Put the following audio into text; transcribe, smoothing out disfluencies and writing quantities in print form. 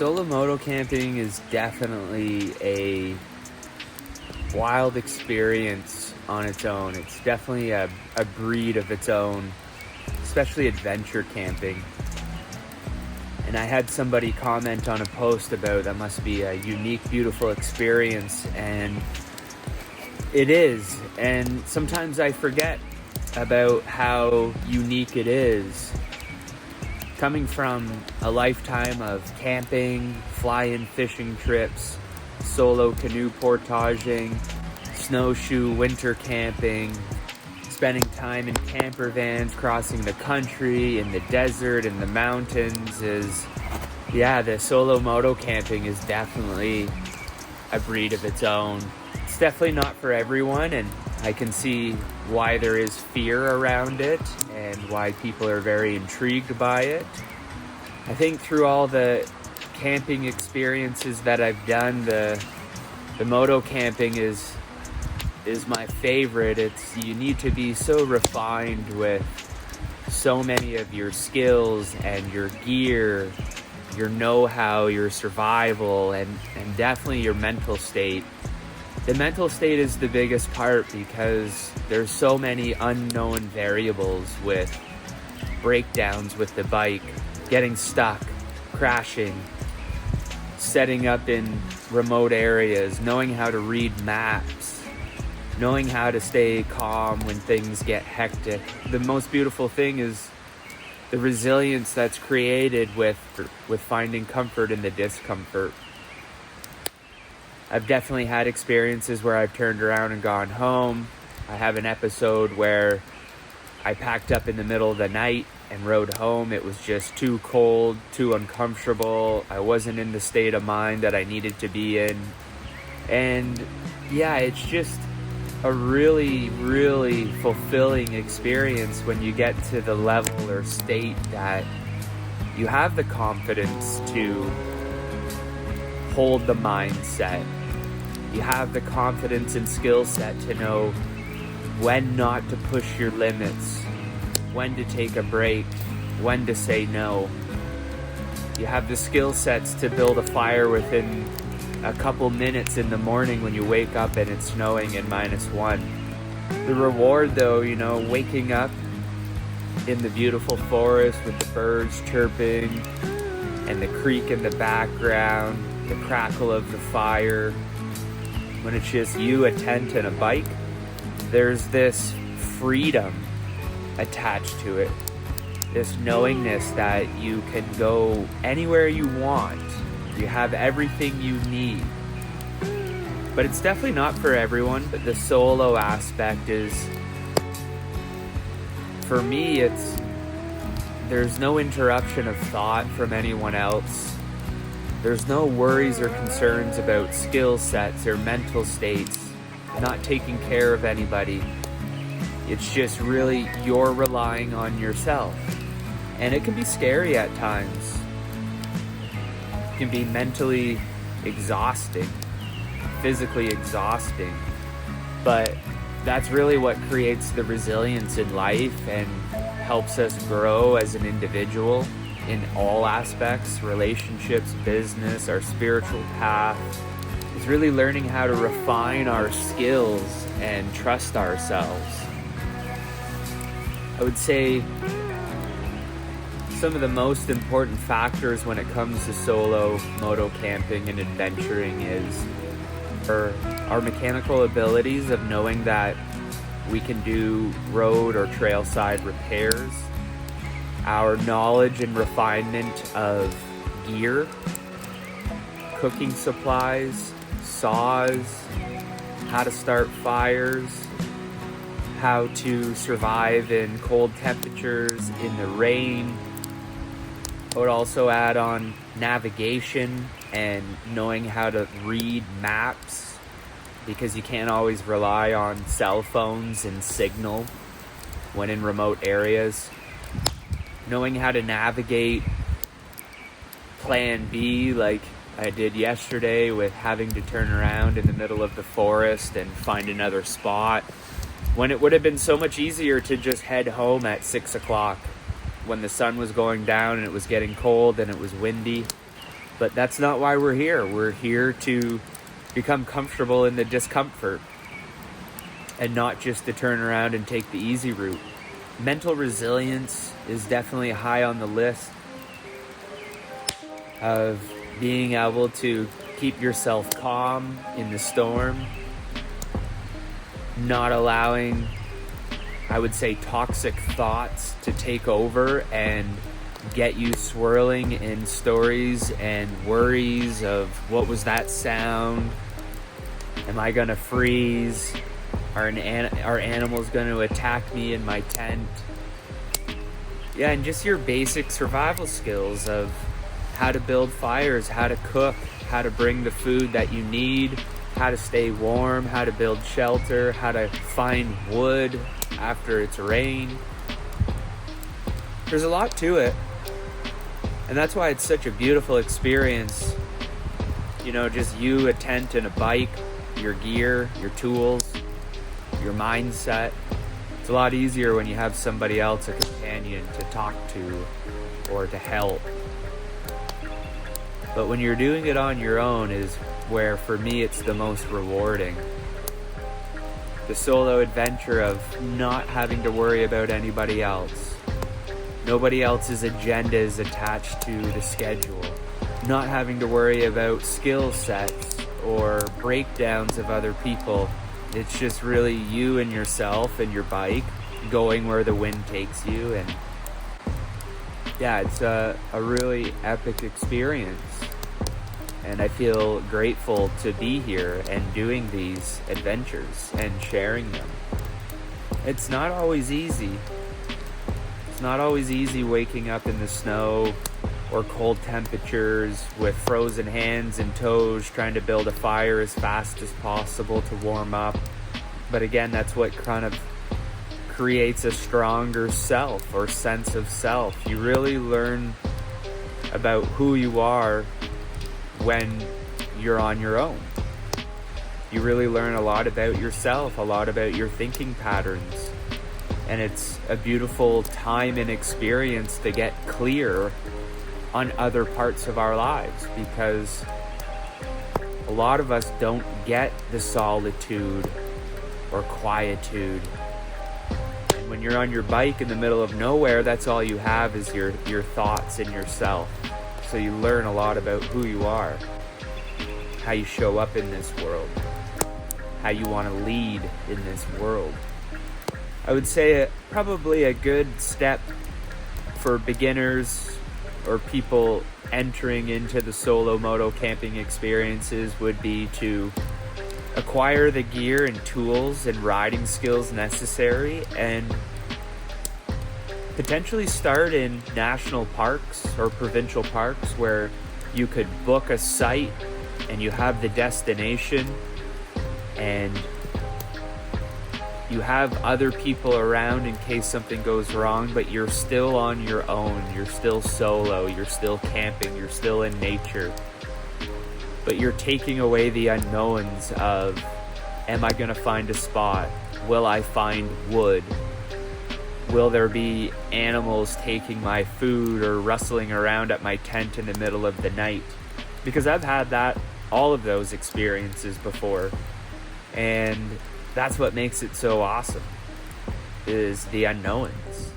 Solo moto camping is definitely a wild experience on its own. It's definitely a breed of its own, especially adventure camping. And I had somebody comment on a post about that must be a unique, beautiful experience, and it is. And sometimes I forget about how unique it is. Coming from a lifetime of camping, fly-in fishing trips, solo canoe portaging, snowshoe winter camping, spending time in camper vans, crossing the country, in the desert, in the mountains, the solo moto camping is definitely a breed of its own. It's definitely not for everyone, and I can see why there is fear around it and why people are very intrigued by it. I think through all the camping experiences that I've done, the moto camping is my favorite. You need to be so refined with so many of your skills and your gear, your know-how, your survival, and definitely your mental state. The mental state is the biggest part because there's so many unknown variables with breakdowns with the bike, getting stuck, crashing, setting up in remote areas, knowing how to read maps, knowing how to stay calm when things get hectic. The most beautiful thing is the resilience that's created with finding comfort in the discomfort. I've definitely had experiences where I've turned around and gone home. I have an episode where I packed up in the middle of the night and rode home. It was just too cold, too uncomfortable. I wasn't in the state of mind that I needed to be in. And yeah, it's just a really, really fulfilling experience when you get to the level or state that you have the confidence to hold the mindset. You have the confidence and skill set to know when not to push your limits, when to take a break, when to say no. You have the skill sets to build a fire within a couple minutes in the morning when you wake up and it's snowing and -1. The reward though, waking up in the beautiful forest with the birds chirping and the creek in the background, the crackle of the fire, when it's just you, a tent, and a bike, there's this freedom attached to it. This knowingness that you can go anywhere you want. You have everything you need. But it's definitely not for everyone, but the solo aspect is, for me, there's no interruption of thought from anyone else. There's no worries or concerns about skill sets or mental states, not taking care of anybody. It's just really you're relying on yourself. And it can be scary at times. It can be mentally exhausting, physically exhausting. But that's really what creates the resilience in life and helps us grow as an individual in all aspects, relationships, business, our spiritual path. It's really learning how to refine our skills and trust ourselves. I would say some of the most important factors when it comes to solo moto camping and adventuring is our mechanical abilities of knowing that we can do road or trailside repairs, our knowledge and refinement of gear, cooking supplies, saws, how to start fires, how to survive in cold temperatures, in the rain. I would also add on navigation and knowing how to read maps, because you can't always rely on cell phones and signal when in remote areas. Knowing how to navigate plan B like I did yesterday with having to turn around in the middle of the forest and find another spot, when it would have been so much easier to just head home at 6 o'clock when the sun was going down and it was getting cold and it was windy. But that's not why we're here. We're here to become comfortable in the discomfort and not just to turn around and take the easy route. Mental resilience is definitely high on the list of being able to keep yourself calm in the storm, not allowing, I would say, toxic thoughts to take over and get you swirling in stories and worries of, what was that sound? Am I gonna freeze? Are animals gonna attack me in my tent? Yeah, and just your basic survival skills of how to build fires, how to cook, how to bring the food that you need, how to stay warm, how to build shelter, how to find wood after it's rained. There's a lot to it. And that's why it's such a beautiful experience. You know, just you, a tent and a bike, your gear, your tools, your mindset. It's a lot easier when you have somebody else, a companion to talk to or to help. But when you're doing it on your own is where, for me, it's the most rewarding. The solo adventure of not having to worry about anybody else. Nobody else's agenda is attached to the schedule. Not having to worry about skill sets or breakdowns of other people. It's just really you and yourself and your bike going where the wind takes you. And yeah, it's a really epic experience. And I feel grateful to be here and doing these adventures and sharing them. It's not always easy. It's not always easy waking up in the snow or cold temperatures with frozen hands and toes trying to build a fire as fast as possible to warm up. But again, that's what kind of creates a stronger self or sense of self. You really learn about who you are when you're on your own. You really learn a lot about yourself, a lot about your thinking patterns. And it's a beautiful time and experience to get clear on other parts of our lives, because a lot of us don't get the solitude or quietude. And when you're on your bike in the middle of nowhere, that's all you have is your thoughts and yourself. So you learn a lot about who you are, how you show up in this world, how you want to lead in this world. I would say probably a good step for beginners or people entering into the solo moto camping experiences would be to acquire the gear and tools and riding skills necessary, and potentially start in national parks or provincial parks where you could book a site and you have the destination and you have other people around in case something goes wrong, but you're still on your own. You're still solo. You're still camping. You're still in nature. But you're taking away the unknowns of, am I going to find a spot? Will I find wood? Will there be animals taking my food or rustling around at my tent in the middle of the night? Because I've had all of those experiences before. And that's what makes it so awesome, is the unknowns.